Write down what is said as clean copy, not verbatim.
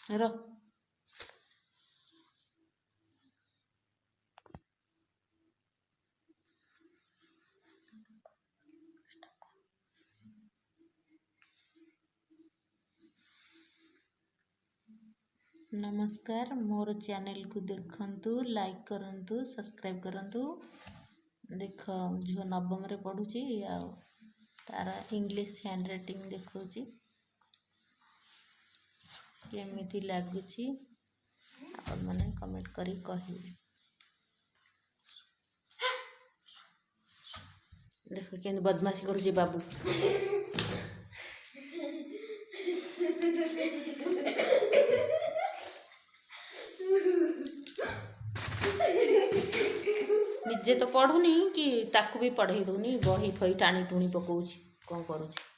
ର नमस्कार मोर चैनल को देखंतु लाइक करंतु सब्सक्राइब करंतु। देख झील नवम रे पढ़ुची आ तार इंग्लिश हैंड राइटिंग देखौची केमिति लागुची आपण माने कमेंट करी कहिबे। देखो केन बदमाशी करूची बाबू। निजे तो पढ़ुनी कि ताकू भी पढ़े दूनी बही फही टाणी टुणी पकाउची कौन करूची।